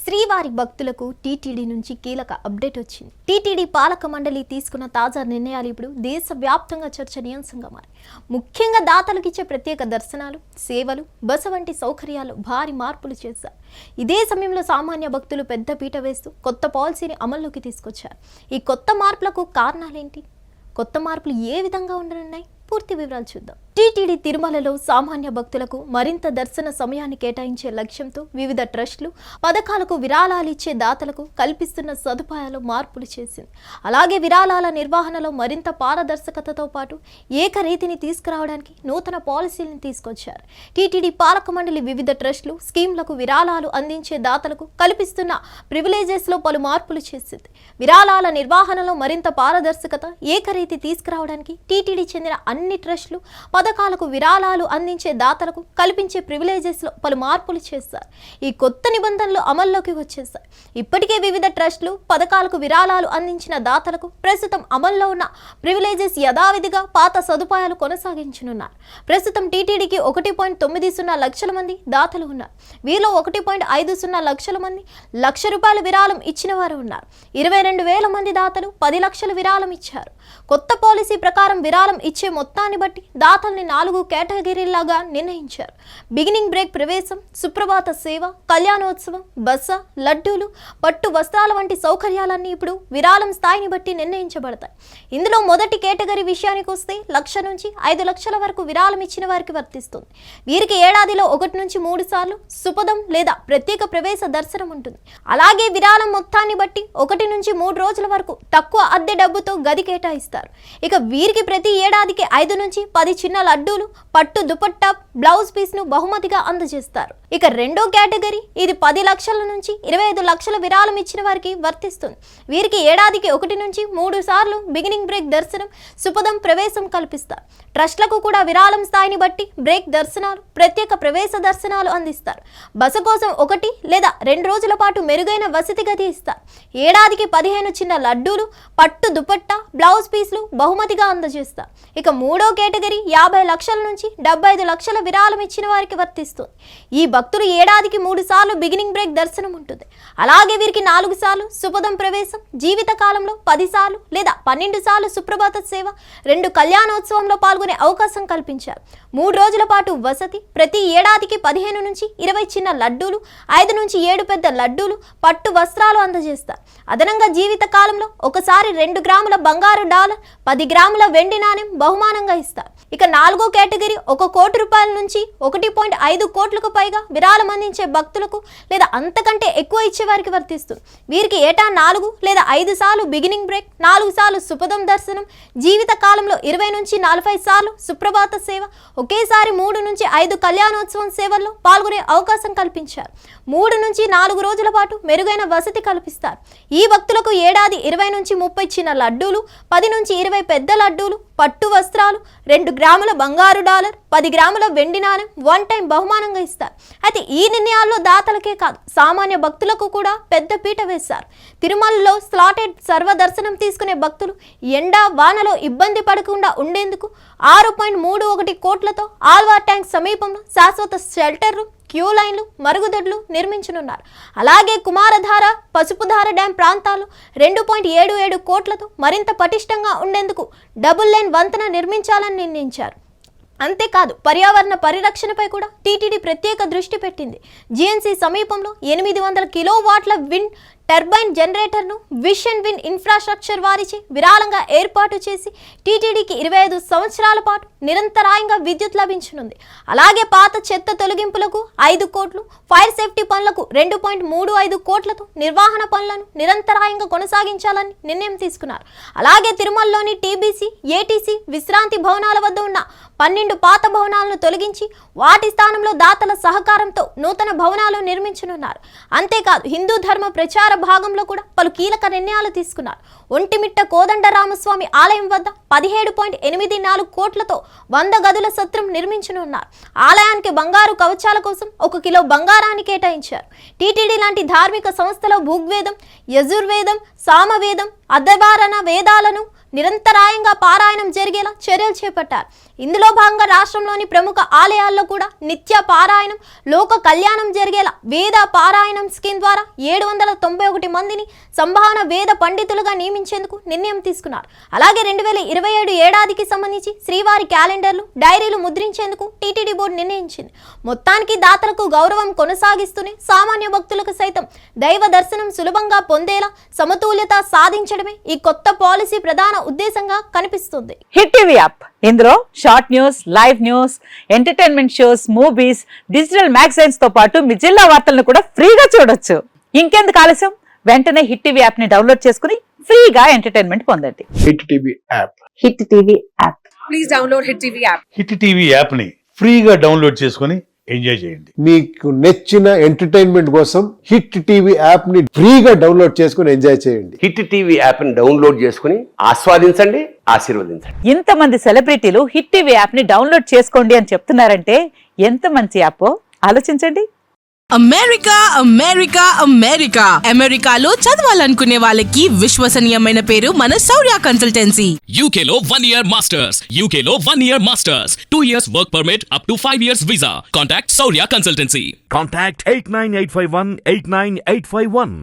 శ్రీవారి భక్తులకు టీటీడీ నుంచి కీలక అప్డేట్ వచ్చింది. టీటీడీ పాలక మండలి తీసుకున్న తాజా నిర్ణయాలు ఇప్పుడు దేశవ్యాప్తంగా చర్చనీయాంశంగా మారాయి. ముఖ్యంగా దాతలకు ఇచ్చే ప్రత్యేక దర్శనాలు, సేవలు, బస వంటి సౌకర్యాలు భారీ మార్పులు చేశారు. ఇదే సమయంలో సామాన్య భక్తులు పెద్ద పీట వేస్తూ కొత్త పాలసీని అమల్లోకి తీసుకొచ్చారు. ఈ కొత్త మార్పులకు కారణాలేంటి? కొత్త మార్పులు ఏ విధంగా ఉండనున్నాయి? పూర్తి వివరాలు చూద్దాం. టీటీడీ తిరుమలలో సామాన్య భక్తులకు మరింత దర్శన సమయాన్ని కేటాయించే లక్ష్యంతో వివిధ ట్రస్టులు, పథకాలకు విరాళాలు ఇచ్చే దాతలకు కల్పిస్తున్న సదుపాయాలు మార్పులు చేసింది. అలాగే విరాళాల నిర్వహణలో మరింత పారదర్శకతతో పాటు ఏకరీతిని తీసుకురావడానికి నూతన పాలసీలను తీసుకొచ్చారు. టీటీడీ పాలక మండలి వివిధ ట్రస్టులు, స్కీమ్లకు విరాళాలు అందించే దాతలకు కల్పిస్తున్న ప్రివిలేజెస్లో పలు మార్పులు చేసింది. విరాళాల నిర్వహణలో మరింత పారదర్శకత, ఏకరీతి తీసుకురావడానికి టీటీడీ చెందిన అన్ని ట్రస్టులు, పథకాలకు విరాళాలు అందించే దాతలకు కల్పించే ప్రివిలేజెస్లో పలు మార్పులు చేశారు. ఈ కొత్త నిబంధనలు అమల్లోకి వచ్చేశాయి. ఇప్పటికే వివిధ ట్రస్టులు, పథకాలకు విరాళాలు అందించిన దాతలకు ప్రస్తుతం అమల్లో ఉన్న ప్రివిలేజెస్ యథావిధిగా పాత సదుపాయాలు కొనసాగించనున్నారు. ప్రస్తుతం టీటీడీకి 1.90 లక్షల మంది దాతలు ఉన్నారు. వీరిలో 1.50 లక్షల మంది ₹1,00,000 విరాళం ఇచ్చిన వారు ఉన్నారు. 22,000 మంది దాతలు 10 లక్షల విరాళం ఇచ్చారు. కొత్త పాలసీ ప్రకారం విరాళం ఇచ్చే మొత్తాన్ని బట్టి దాతల్ని 4 కేటగిరీలాగా నిర్ణయించారు. బిగినింగ్ బ్రేక్ ప్రవేశం, సుప్రభాత సేవ, కళ్యాణోత్సవం, బస, లడ్డూలు, పట్టు వస్త్రాల వంటి సౌకర్యాలన్నీ ఇప్పుడు విరాళం స్థాయిని బట్టి నిర్ణయించబడతాయి. ఇందులో మొదటి కేటగిరీ విషయానికి వస్తే 1,00,000 నుంచి 5 లక్షల వరకు విరాళం ఇచ్చిన వారికి వర్తిస్తుంది. వీరికి ఏడాదిలో 1 నుంచి 3 సార్లు సుపదం లేదా ప్రత్యేక ప్రవేశ దర్శనం ఉంటుంది. అలాగే విరాళం మొత్తాన్ని బట్టి 1 నుంచి 3 రోజుల వరకు తక్కువ అద్దె డబ్బుతో గది కేటాయిస్తారు. ఇక వీరికి ప్రతి ఏడాదికి 5 నుంచి 10 చిన్న లడ్డూలు, పట్టు దుపట్టా, బ్లౌజ్ పీస్ ను బహుమతిగా అందజేస్తారు. ఇక రెండో కేటగిరీ, ఇది 10 లక్షల నుంచి 25 లక్షల విరాళం ఇచ్చిన వారికి వర్తిస్తుంది. వీరికి ఏడాదికి 1 నుంచి 3 సార్లు బిగినింగ్ బ్రేక్ దర్శనం, సుపదం ప్రవేశం కల్పిస్తారు. ట్రస్ట్లకు కూడా విరాళం స్థాయిని బట్టి బ్రేక్ దర్శనాలు, ప్రత్యేక ప్రవేశ దర్శనాలు అందిస్తారు. బస కోసం 1 లేదా 2 రోజుల పాటు మెరుగైన వసతి గది ఇస్తారు. ఏడాదికి 15 చిన్న లడ్డూలు, పట్టు దుపట్టా, బ్లౌజ్ పీస్లు బహుమతిగా అందజేస్తారు. ఇక మూడో కేటగిరీ 50 లక్షల నుంచి 75 లక్షల విరాళం ఇచ్చిన వారికి వర్తిస్తుంది. ఈ భక్తులు ఏడాదికి 3 సార్లు బిగినింగ్ బ్రేక్ దర్శనం ఉంటుంది. అలాగే వీరికి 4 సార్లు సుపదం ప్రవేశం, జీవిత కాలంలో 10 సార్లు లేదా 12 సార్లు సుప్రభాత సేవ, 2 కళ్యాణోత్సవంలో పాల్గొనే అవకాశం కల్పించారు. 3 రోజుల పాటు వసతి, ప్రతి ఏడాదికి 15 నుంచి 20 చిన్న లడ్డూలు, 5 నుంచి 7 పెద్ద లడ్డూలు, పట్టు వస్త్రాలు అందజేస్తారు. అదనంగా జీవిత కాలంలో ఒకసారి 2 గ్రాముల బంగారు డాలర్, 10 గ్రాముల వెండి నాణ్యం బహుమానంగా ఇస్తారు. ఇక 4వ కేటగిరీ ₹1 కోటి నుంచి 1.5 కోట్లకు పైగా విరాళం అందించే భక్తులకు లేదా అంతకంటే ఎక్కువ ఇచ్చే వారికి వర్తిస్తుంది. వీరికి ఏటా 4 లేదా 5 సార్లు బిగినింగ్ బ్రేక్, 4 సార్లు సుపదం దర్శనం, జీవిత కాలంలో 20 నుంచి 40 సార్లు సుప్రభాత సేవ, ఒకేసారి 3 నుంచి 5 కళ్యాణోత్సవం సేవల్లో పాల్గొనే అవకాశం కల్పించారు. 3 నుంచి 4 రోజుల పాటు మెరుగైన వసతి కల్పిస్తారు. ఈ భక్తులకు ఏడాది 20 నుంచి 30 చిన్న లడ్డూలు, 10 నుంచి 20 పెద్ద లడ్డూలు, పట్టు వస్త్రాలు, 2 గ్రాముల బంగారు డాలర్, 10 గ్రాముల వెండి నాణెం వన్ టైం బహుమానంగా ఇస్తారు. అయితే ఈ నిర్ణయాల్లో దాతలకే కాదు, సామాన్య భక్తులకు కూడా పెద్ద పీట వేశారు. తిరుమలలో స్లాటెడ్ సర్వదర్శనం తీసుకునే భక్తులు ఎండ వానలో ఇబ్బంది పడకుండా ఉండేందుకు 6.31 కోట్లతో ఆల్వార్ ట్యాంక్ సమీపంలో శాశ్వత షెల్టర్లు, క్యూ లైన్లు, మరుగుదొడ్లు నిర్మించనున్నారు. అలాగే కుమారధార, పసుపుధార డ్యాం ప్రాంతాల్లో 2.77 కోట్లతో మరింత పటిష్టంగా ఉండేందుకు డబుల్ లైన్ వంతెన నిర్మించాలని నిర్ణయించారు. అంతేకాదు, పర్యావరణ పరిరక్షణపై కూడా టీటీడీ ప్రత్యేక దృష్టి పెట్టింది. జీఎన్సీ సమీపంలో 800 కిలోవాట్ల విండ్ టర్బైన్ జనరేటర్ను విష్ అండ్ విన్ ఇన్ఫ్రాస్ట్రక్చర్ వారిచే విరాళంగా ఏర్పాటు చేసి టీటీడీకి 25 సంవత్సరాల పాటు నిరంతరాయంగా విద్యుత్ లభించనుంది. అలాగే పాత చెత్త తొలగింపులకు 5 కోట్లు, ఫైర్ సేఫ్టీ పనులకు 2.35 కోట్లతో నిర్వహణ పనులను నిరంతరాయంగా కొనసాగించాలని నిర్ణయం తీసుకున్నారు. అలాగే తిరుమలలోని టీబీసీ, ఏటీసీ విశ్రాంతి భవనాల వద్ద ఉన్న 12 పాత భవనాలను తొలగించి వాటి స్థానంలో దాతల సహకారంతో నూతన భవనాలు నిర్మించనున్నారు. అంతేకాదు, హిందూ ధర్మ ప్రచార భాగంలో కూడా పలు కీలక నిర్ణయాలు తీసుకున్నారు. ఒంటిమిట్ట కోదండరామస్వామి ఆలయం వద్ద 17.84 కోట్లతో 100 గదుల సత్రం నిర్మించనున్నారు. ఆలయానికి బంగారు కవచాల కోసం 1 కిలో బంగారాన్ని కేటాయించారు. టీటీడీ లాంటి ధార్మిక సంస్థలో భూగ్వేదం, యజుర్వేదం, సామవేదం, అధవారణ వేదాలను నిరంతరాయంగా పారాయణం జరిగేలా చర్యలు చేపట్టారు. ఇందులో భాగంగా రాష్ట్రంలోని ప్రముఖ ఆలయాల్లో కూడా నిత్య పారాయణం, లోక కళ్యాణం జరిగేలా వేద పారాయణం స్కీమ్ ద్వారా 791 మందిని సంభావన వేద పండితులుగా నియమించేందుకు నిర్ణయం తీసుకున్నారు. అలాగే 2027 ఏడాదికి సంబంధించి శ్రీవారి క్యాలెండర్లు, డైరీలు ముద్రించేందుకు టీటీడీ బోర్డు నిర్ణయించింది. మొత్తానికి దాతలకు గౌరవం కొనసాగిస్తూనే సామాన్య భక్తులకు సైతం దైవ దర్శనం సులభంగా పొందేలా సమతుల్యత సాధించడమే ఈ కొత్త పాలసీ ప్రధాన ఉద్దేశంగా కనిపిస్తుంది. హిట్ టీవీ యాప్ ఇందులో short news, live news, entertainment shows, movies, digital magazines తో పాటు మీ జిల్లా వార్తలను కూడా ఫ్రీగా చూడొచ్చు. ఇంకెందుకు ఆలస్యం, వెంటనే హిట్ టీవీ యాప్ ని డౌన్లోడ్ చేసుకుని ఫ్రీగా ఎంటర్టైన్మెంట్ పొందండి. Hit TV app. Hit TV app. Please download hit TV app. Hit TV app ని ఫ్రీగా డౌన్లోడ్ చేసుకుని ఎంజాయ్ చేయండి. మీకు నచ్చిన ఎంటర్టైన్మెంట్ కోసం హిట్ టీవీ యాప్ ని ఫ్రీగా డౌన్లోడ్ చేసుకుని ఎంజాయ్ చేయండి. హిట్ టీవీ యాప్ ని డౌన్లోడ్ చేసుకుని ఆస్వాదించండి, ఆశీర్వదించండి. ఇంతమంది సెలబ్రిటీలు హిట్ టీవీ యాప్ ని డౌన్లోడ్ చేసుకోండి అని చెప్తున్నారంటే ఎంత మంచి యాప్ ఆలోచించండి. అమెరికా అమెరికా అమెరికా అమెరికాలో చదవాలనుకునే వాళ్ళకి విశ్వసనీయమైన పేరు మన శౌర్య కన్సల్టెన్సీ. UK లో 1 year masters. UK లో 1 year masters. 2 years work permit up to 5 years visa. Contact Saurya Consultancy. Contact 89851 89851.